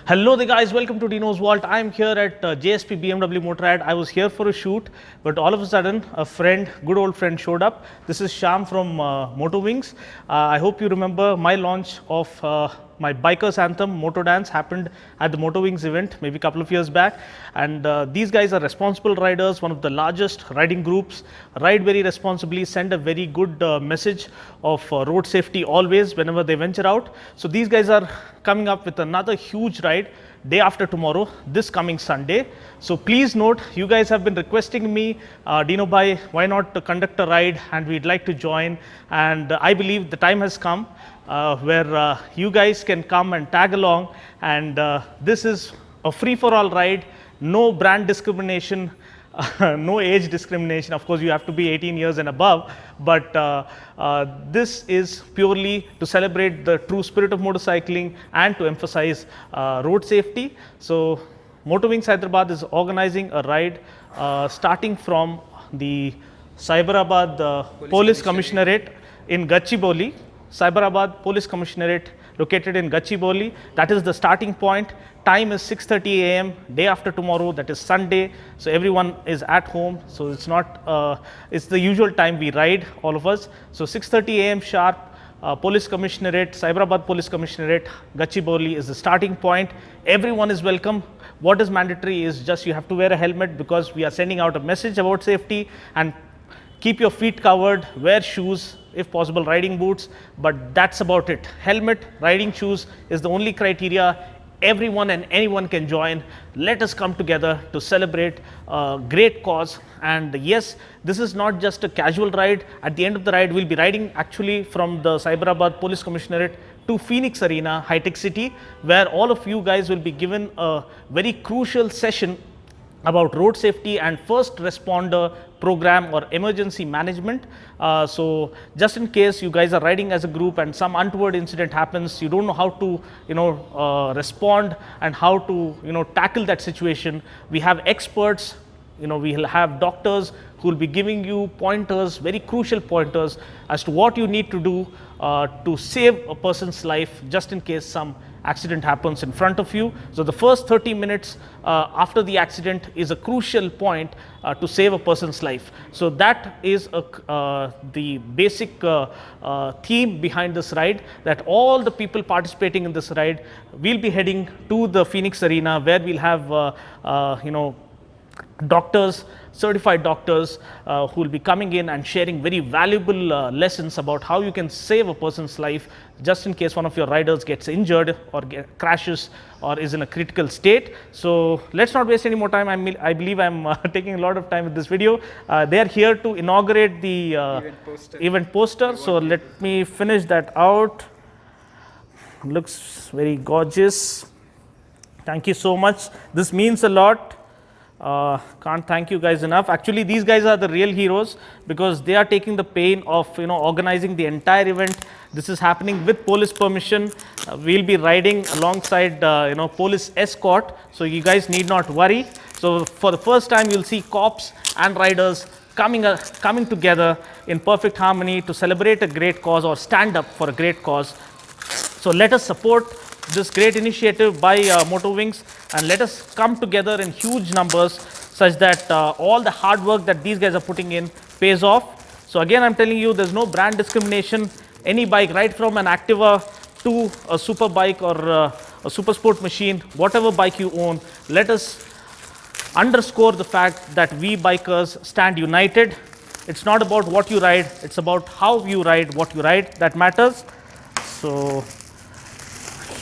Hello there guys, welcome to Dino's Vault. I'm here at JSP BMW Motorrad. I was here for a shoot, but all of a sudden a friend, good old friend showed up. This is Sham from Moto Wings. I hope you remember my launch of my Bikers Anthem Moto Dance happened at the Moto Wings event maybe a couple of years back, and these guys are responsible riders, one of the largest riding groups, ride very responsibly, send a very good message of road safety always whenever they venture out. So these guys are coming up with another huge ride day after tomorrow, this coming Sunday. So please note, you guys have been requesting me, Dino bhai, why not conduct a ride, and we'd like to join, and I believe the time has come where you guys can come and tag along, and this is a free-for-all ride, no brand discrimination, no age discrimination. Of course, you have to be 18 years and above, but this is purely to celebrate the true spirit of motorcycling and to emphasize road safety. So Moto Wings Hyderabad is organizing a ride starting from the Cyberabad Police Commissionerate in Gachibowli. Cyberabad Police Commissionerate located in Gachibowli. That is the starting point. Time is 6:30 a.m. day after tomorrow, that is Sunday. So everyone is at home. So it's not, it's the usual time we ride, all of us. So 6:30 a.m. sharp, Police Commissionerate, Cyberabad Police Commissionerate, Gachibowli is the starting point. Everyone is welcome. What is mandatory is just you have to wear a helmet, because we are sending out a message about safety, and keep your feet covered, wear shoes, if possible riding boots, but that's about it. Helmet, riding shoes is the only criteria. Everyone and anyone can join. Let us come together to celebrate a great cause. And yes, this is not just a casual ride. At the end of the ride, we'll be riding actually from the Cyberabad Police Commissionerate to Phoenix Arena, High-Tech City, where all of you guys will be given a very crucial session about road safety and first responder program or emergency management. So just in case you guys are riding as a group and some untoward incident happens, you don't know how to respond and how to tackle that situation. We have experts, we'll have doctors who will be giving you pointers, very crucial pointers as to what you need to do to save a person's life just in case some accident happens in front of you. So the first 30 minutes after the accident is a crucial point to save a person's life. So that is the basic theme behind this ride, that all the people participating in this ride will be heading to the Phoenix Arena, where we'll have doctors, certified doctors who will be coming in and sharing very valuable lessons about how you can save a person's life just in case one of your riders gets injured or crashes or is in a critical state. So let's not waste any more time. I believe I'm taking a lot of time with this video. They are here to inaugurate the event poster. So let me finish that out. Looks very gorgeous. Thank you so much. This means a lot. Can't thank you guys enough. Actually, these guys are the real heroes, because they are taking the pain of organizing the entire event. This is happening with police permission. We'll be riding alongside police escort, so you guys need not worry. So for the first time, you'll see cops and riders coming together in perfect harmony to celebrate a great cause or stand up for a great cause. So let us support this great initiative by Moto Wings, and let us come together in huge numbers such that all the hard work that these guys are putting in pays off. So again, I'm telling you, there's no brand discrimination. Any bike, right from an Activa to a super bike or a super sport machine, whatever bike you own, let us underscore the fact that we bikers stand united. It's not about what you ride, it's about how you ride, what you ride that matters. So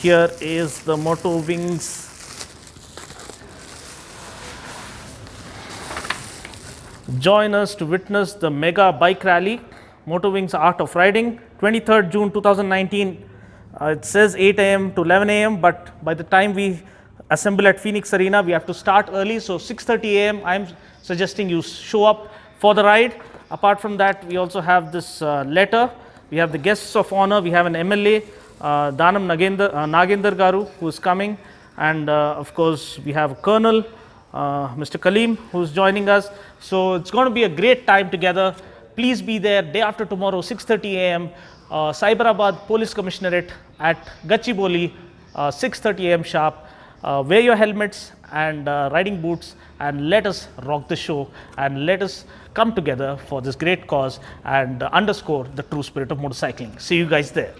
here is the Moto Wings join us to witness the mega bike rally, Moto Wings Art of Riding, 23rd June 2019. It says 8 a.m. to 11 a.m. but by the time we assemble at Phoenix Arena, we have to start early. So 6:30 a.m. I'm suggesting you show up for the ride. Apart from that, we also have this letter. We have the guests of honor. We have an MLA, Danam Nagender Garu, who is coming, and of course we have Colonel Mr. Kaleem, who is joining us. So it's going to be a great time together. Please be there day after tomorrow, 6:30 a.m. Cyberabad Police Commissionerate at Gachibowli, 6:30 a.m. sharp. wear your helmets and riding boots, and let us rock the show, and let us come together for this great cause and underscore the true spirit of motorcycling. See you guys there.